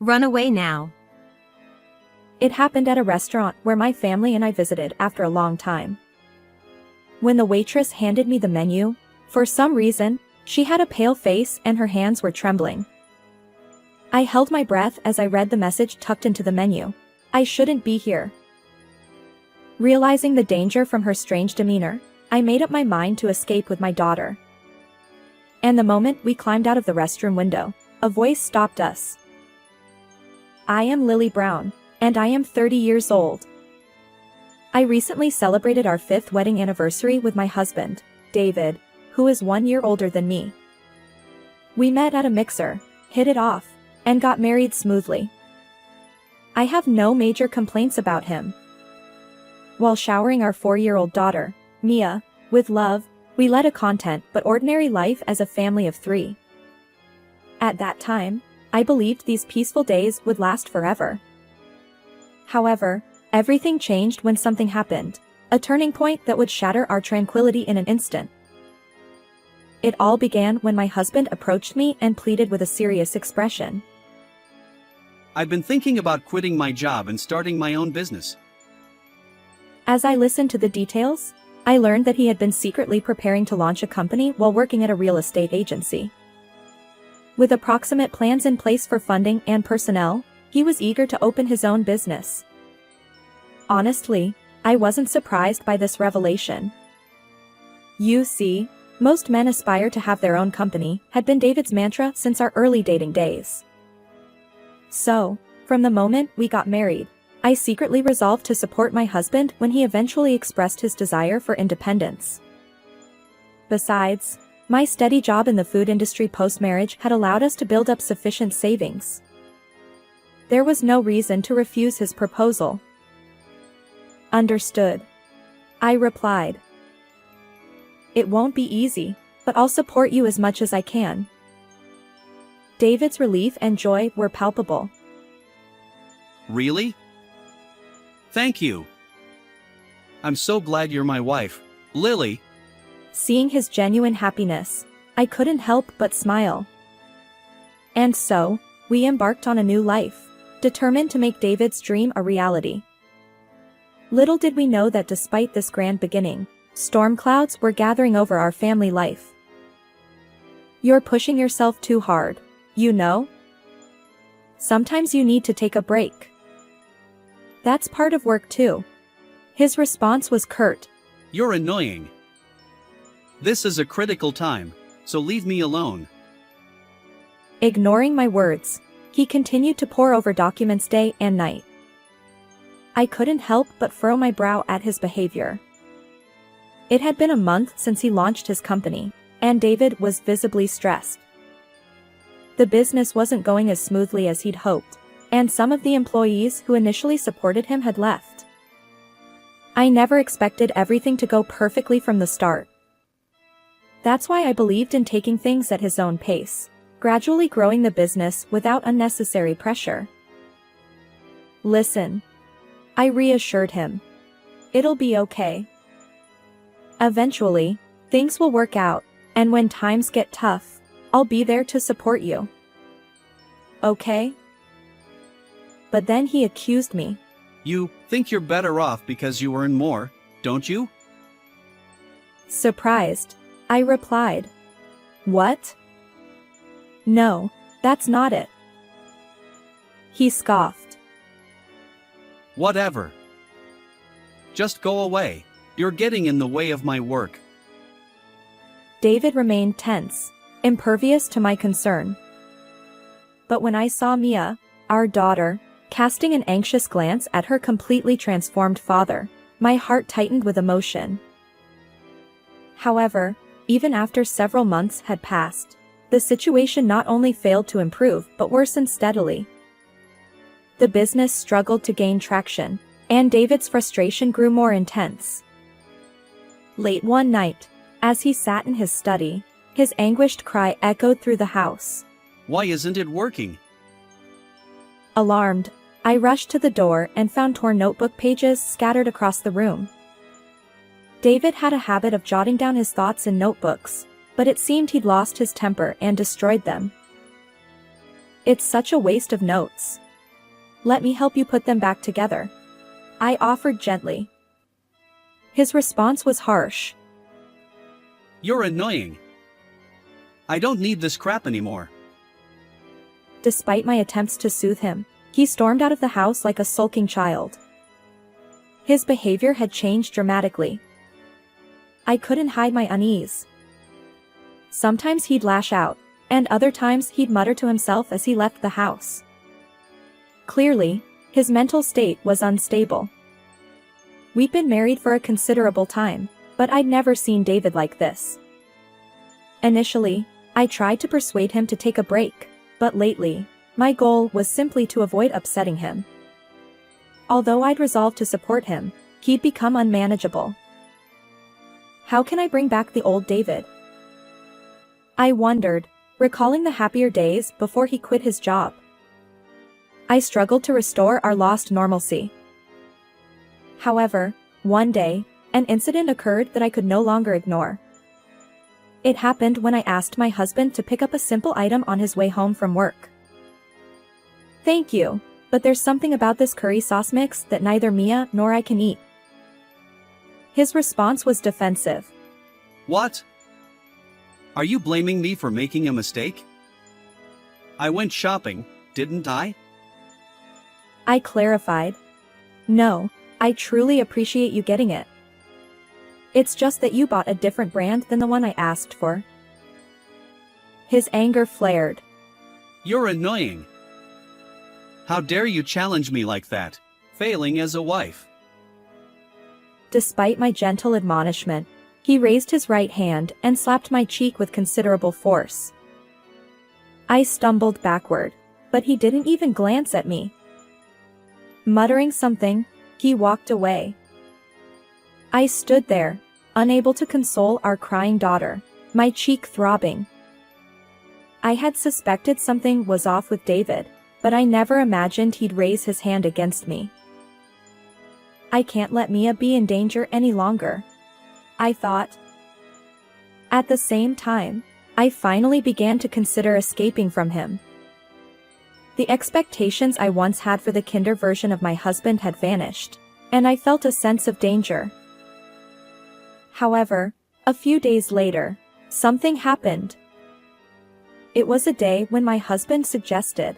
Run away now. It happened at a restaurant where my family and I visited after a long time. When the waitress handed me the menu, for some reason, she had a pale face and her hands were trembling. I held my breath as I read the message tucked into the menu. I shouldn't be here. Realizing the danger from her strange demeanor, I made up my mind to escape with my daughter. And the moment we climbed out of the restroom window, a voice stopped us. I am Lily Brown, and I am 30 years old. I recently celebrated our 5th wedding anniversary with my husband, David, who is 1 year older than me. We met at a mixer, hit it off, and got married smoothly. I have no major complaints about him. While showering our 4-year-old daughter, Mia, with love, we led a content but ordinary life as a family of 3. At that time, I believed these peaceful days would last forever. However, everything changed when something happened, a turning point that would shatter our tranquility in an instant. It all began when my husband approached me and pleaded with a serious expression. I've been thinking about quitting my job and starting my own business. As I listened to the details, I learned that he had been secretly preparing to launch a company while working at a real estate agency. With approximate plans in place for funding and personnel, he was eager to open his own business. Honestly, I wasn't surprised by this revelation. You see, most men aspire to have their own company, had been David's mantra since our early dating days. So, from the moment we got married, I secretly resolved to support my husband when he eventually expressed his desire for independence. Besides, my steady job in the food industry post-marriage had allowed us to build up sufficient savings. There was no reason to refuse his proposal. Understood. I replied. It won't be easy, but I'll support you as much as I can. David's relief and joy were palpable. Really? Thank you. I'm so glad you're my wife, Lily. Seeing his genuine happiness, I couldn't help but smile. And so, we embarked on a new life, determined to make David's dream a reality. Little did we know that despite this grand beginning, storm clouds were gathering over our family life. You're pushing yourself too hard, you know? Sometimes you need to take a break. That's part of work too. His response was curt. You're annoying. This is a critical time, so leave me alone. Ignoring my words, he continued to pore over documents day and night. I couldn't help but furrow my brow at his behavior. It had been a month since he launched his company, and David was visibly stressed. The business wasn't going as smoothly as he'd hoped, and some of the employees who initially supported him had left. I never expected everything to go perfectly from the start. That's why I believed in taking things at his own pace, gradually growing the business without unnecessary pressure. Listen. I reassured him. It'll be okay. Eventually, things will work out, and when times get tough, I'll be there to support you. Okay? But then he accused me. You think you're better off because you earn more, don't you? Surprised, I replied. What? No, that's not it. He scoffed. Whatever. Just go away. You're getting in the way of my work. David remained tense, impervious to my concern. But when I saw Mia, our daughter, casting an anxious glance at her completely transformed father, my heart tightened with emotion. However, even after several months had passed, the situation not only failed to improve but worsened steadily. The business struggled to gain traction, and David's frustration grew more intense. Late one night, as he sat in his study, his anguished cry echoed through the house. Why isn't it working? Alarmed, I rushed to the door and found torn notebook pages scattered across the room. David had a habit of jotting down his thoughts in notebooks, but it seemed he'd lost his temper and destroyed them. It's such a waste of notes. Let me help you put them back together, I offered gently. His response was harsh. You're annoying. I don't need this crap anymore. Despite my attempts to soothe him, he stormed out of the house like a sulking child. His behavior had changed dramatically. I couldn't hide my unease. Sometimes he'd lash out, and other times he'd mutter to himself as he left the house. Clearly, his mental state was unstable. We'd been married for a considerable time, but I'd never seen David like this. Initially, I tried to persuade him to take a break, but lately, my goal was simply to avoid upsetting him. Although I'd resolved to support him, he'd become unmanageable. How can I bring back the old David? I wondered, recalling the happier days before he quit his job. I struggled to restore our lost normalcy. However, one day, an incident occurred that I could no longer ignore. It happened when I asked my husband to pick up a simple item on his way home from work. Thank you, but there's something about this curry sauce mix that neither Mia nor I can eat. His response was defensive. What? Are you blaming me for making a mistake? I went shopping, didn't I? I clarified. No, I truly appreciate you getting it. It's just that you bought a different brand than the one I asked for. His anger flared. You're annoying. How dare you challenge me like that, failing as a wife? Despite my gentle admonishment, he raised his right hand and slapped my cheek with considerable force. I stumbled backward, but he didn't even glance at me. Muttering something, he walked away. I stood there, unable to console our crying daughter, my cheek throbbing. I had suspected something was off with David, but I never imagined he'd raise his hand against me. I can't let Mia be in danger any longer, I thought. At the same time, I finally began to consider escaping from him. The expectations I once had for the kinder version of my husband had vanished, and I felt a sense of danger. However, a few days later, something happened. It was a day when my husband suggested,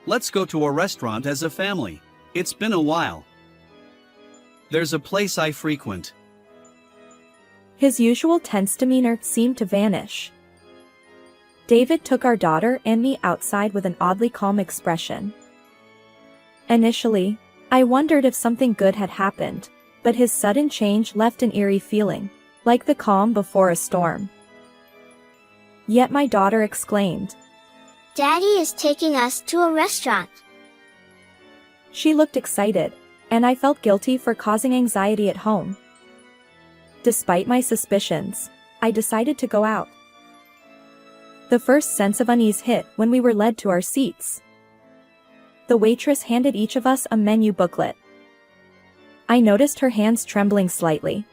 Let's go to a restaurant as a family. It's been a while. There's a place I frequent. His usual tense demeanor seemed to vanish. David took our daughter and me outside with an oddly calm expression. Initially, I wondered if something good had happened, but his sudden change left an eerie feeling, like the calm before a storm. Yet my daughter exclaimed, Daddy is taking us to a restaurant. She looked excited, and I felt guilty for causing anxiety at home. Despite my suspicions, I decided to go out. The first sense of unease hit when we were led to our seats. The waitress handed each of us a menu booklet. I noticed her hands trembling slightly.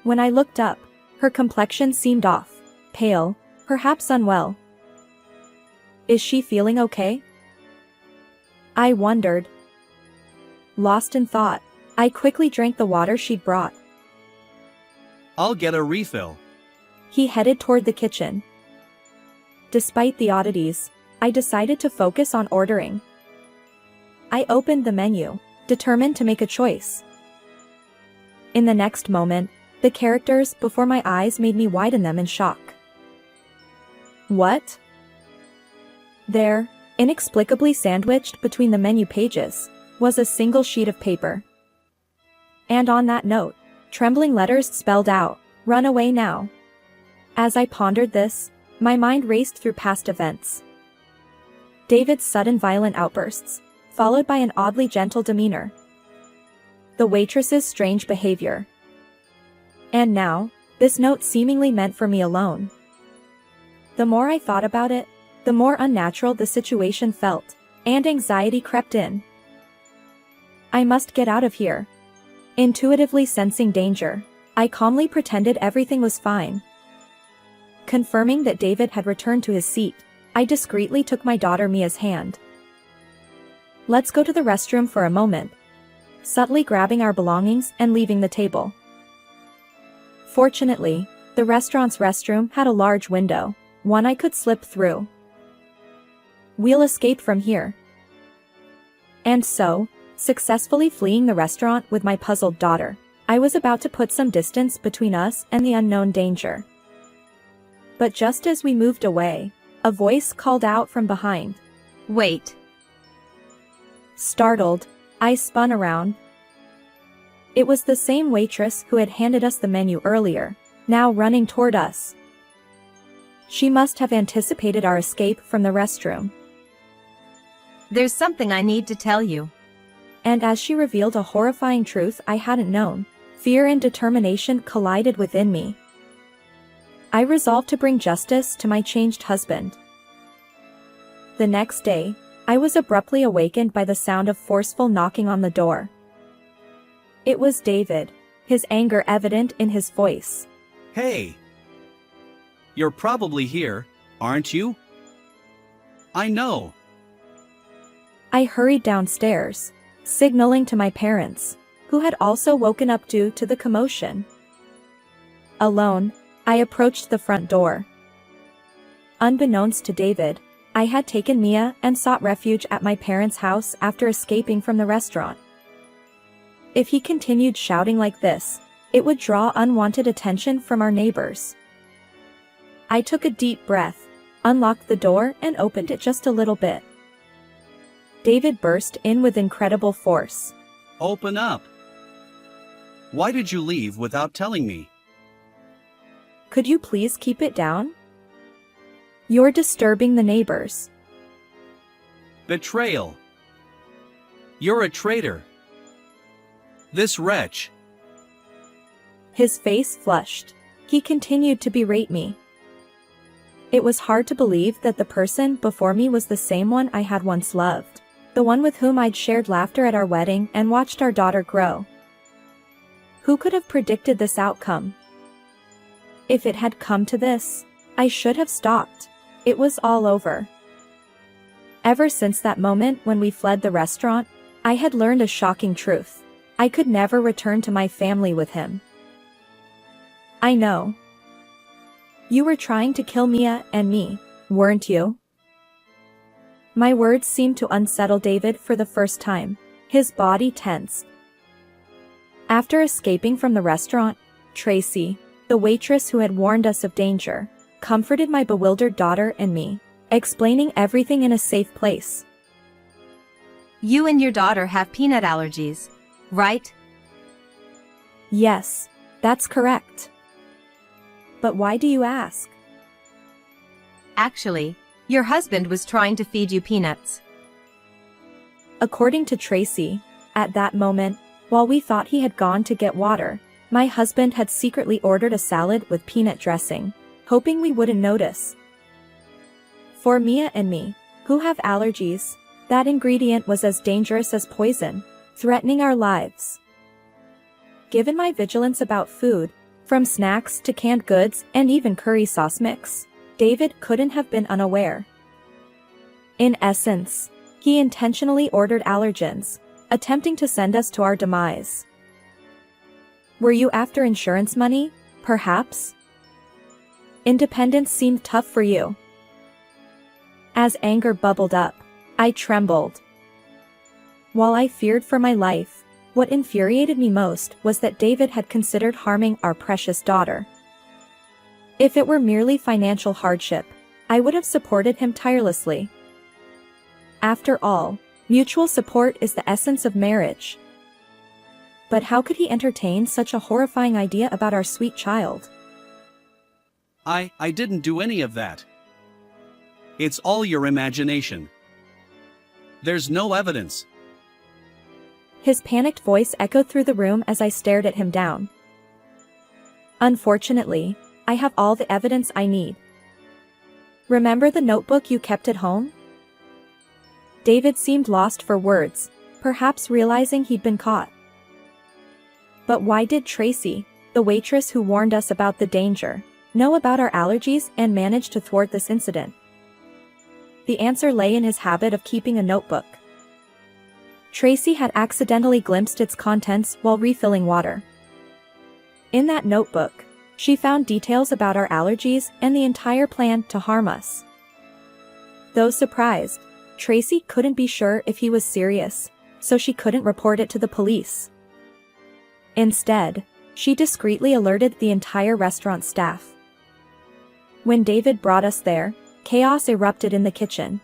When I looked up, her complexion seemed off, pale, perhaps unwell. Is she feeling okay? I wondered. Lost in thought, I quickly drank the water she'd brought. I'll get a refill. He headed toward the kitchen. Despite the oddities, I decided to focus on ordering. I opened the menu, determined to make a choice. In the next moment, the characters before my eyes made me widen them in shock. What? There, inexplicably sandwiched between the menu pages, was a single sheet of paper. And on that note, trembling letters spelled out, "Run away now." As I pondered this, my mind raced through past events. David's sudden violent outbursts, followed by an oddly gentle demeanor. The waitress's strange behavior. And now, this note seemingly meant for me alone. The more I thought about it, the more unnatural the situation felt, and anxiety crept in. I must get out of here. Intuitively sensing danger, I calmly pretended everything was fine. Confirming that David had returned to his seat, I discreetly took my daughter Mia's hand. Let's go to the restroom for a moment. Subtly grabbing our belongings and leaving the table. Fortunately, the restaurant's restroom had a large window, one I could slip through. We'll escape from here. And so, successfully fleeing the restaurant with my puzzled daughter, I was about to put some distance between us and the unknown danger. But just as we moved away, a voice called out from behind. Wait. Startled, I spun around. It was the same waitress who had handed us the menu earlier, now running toward us. She must have anticipated our escape from the restroom. There's something I need to tell you. And as she revealed a horrifying truth I hadn't known, fear and determination collided within me. I resolved to bring justice to my changed husband. The next day, I was abruptly awakened by the sound of forceful knocking on the door. It was David, his anger evident in his voice. Hey! You're probably here, aren't you? I know. I hurried downstairs, signaling to my parents, who had also woken up due to the commotion. Alone, I approached the front door. Unbeknownst to David, I had taken Mia and sought refuge at my parents' house after escaping from the restaurant. If he continued shouting like this, it would draw unwanted attention from our neighbors. I took a deep breath, unlocked the door and opened it just a little bit. David burst in with incredible force. Open up! Why did you leave without telling me? Could you please keep it down? You're disturbing the neighbors. Betrayal! You're a traitor! This wretch! His face flushed. He continued to berate me. It was hard to believe that the person before me was the same one I had once loved. The one with whom I'd shared laughter at our wedding and watched our daughter grow. Who could have predicted this outcome? If it had come to this, I should have stopped. It was all over. Ever since that moment when we fled the restaurant, I had learned a shocking truth. I could never return to my family with him. I know. You were trying to kill Mia and me, weren't you? My words seemed to unsettle David for the first time. His body tensed. After escaping from the restaurant, Tracy, the waitress who had warned us of danger, comforted my bewildered daughter and me, explaining everything in a safe place. You and your daughter have peanut allergies, right? Yes, that's correct. But why do you ask? Actually, your husband was trying to feed you peanuts. According to Tracy, at that moment, while we thought he had gone to get water, my husband had secretly ordered a salad with peanut dressing, hoping we wouldn't notice. For Mia and me, who have allergies, that ingredient was as dangerous as poison, threatening our lives. Given my vigilance about food, from snacks to canned goods and even curry sauce mix, David couldn't have been unaware. In essence, he intentionally ordered allergens, attempting to send us to our demise. Were you after insurance money, perhaps? Independence seemed tough for you. As anger bubbled up, I trembled. While I feared for my life, what infuriated me most was that David had considered harming our precious daughter. If it were merely financial hardship, I would have supported him tirelessly. After all, mutual support is the essence of marriage. But how could he entertain such a horrifying idea about our sweet child? I didn't do any of that. It's all your imagination. There's no evidence. His panicked voice echoed through the room as I stared at him down. Unfortunately, I have all the evidence I need. Remember the notebook you kept at home? David seemed lost for words, perhaps realizing he'd been caught. But why did Tracy, the waitress who warned us about the danger, know about our allergies and manage to thwart this incident? The answer lay in his habit of keeping a notebook. Tracy had accidentally glimpsed its contents while refilling water. In that notebook, she found details about our allergies and the entire plan to harm us. Though surprised, Tracy couldn't be sure if he was serious, so she couldn't report it to the police. Instead, she discreetly alerted the entire restaurant staff. When David brought us there, chaos erupted in the kitchen.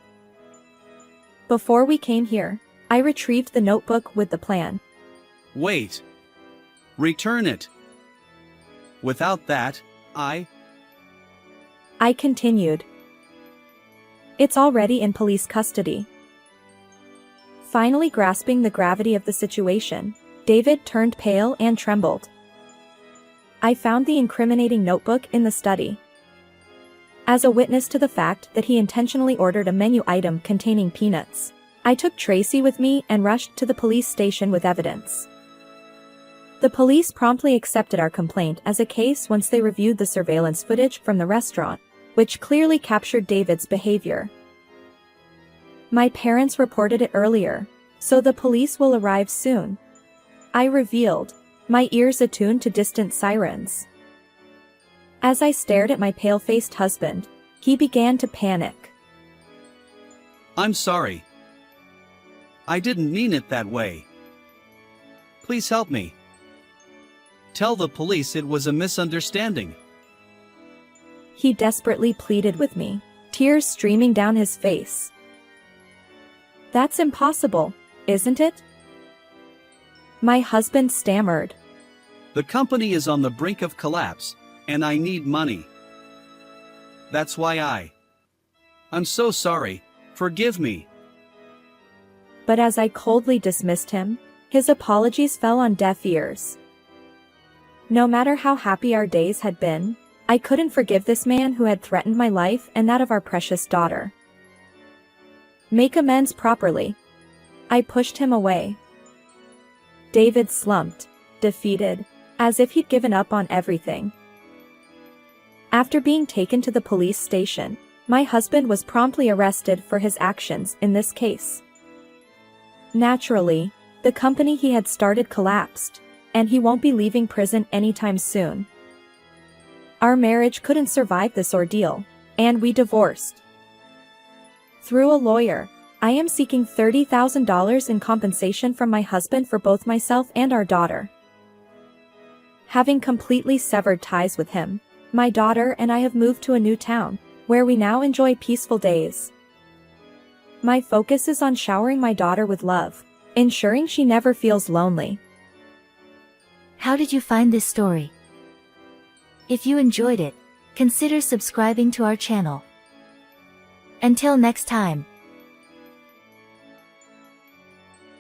Before we came here, I retrieved the notebook with the plan. Wait. Return it. Without that, I continued. It's already in police custody. Finally grasping the gravity of the situation, David turned pale and trembled. I found the incriminating notebook in the study. As a witness to the fact that he intentionally ordered a menu item containing peanuts, I took Tracy with me and rushed to the police station with evidence. The police promptly accepted our complaint as a case once they reviewed the surveillance footage from the restaurant, which clearly captured David's behavior. My parents reported it earlier, so the police will arrive soon. I revealed, my ears attuned to distant sirens. As I stared at my pale-faced husband, he began to panic. I'm sorry. I didn't mean it that way. Please help me. Tell the police it was a misunderstanding. He desperately pleaded with me, tears streaming down his face. That's impossible, isn't it? My husband stammered. The company is on the brink of collapse, and I need money. That's why I'm so sorry, forgive me. But as I coldly dismissed him, his apologies fell on deaf ears. No matter how happy our days had been, I couldn't forgive this man who had threatened my life and that of our precious daughter. Make amends properly. I pushed him away. David slumped, defeated, as if he'd given up on everything. After being taken to the police station, my husband was promptly arrested for his actions in this case. Naturally, the company he had started collapsed, and he won't be leaving prison anytime soon. Our marriage couldn't survive this ordeal, and we divorced. Through a lawyer, I am seeking $30,000 in compensation from my husband for both myself and our daughter. Having completely severed ties with him, my daughter and I have moved to a new town, where we now enjoy peaceful days. My focus is on showering my daughter with love, ensuring she never feels lonely. How did you find this story? If you enjoyed it, consider subscribing to our channel. Until next time.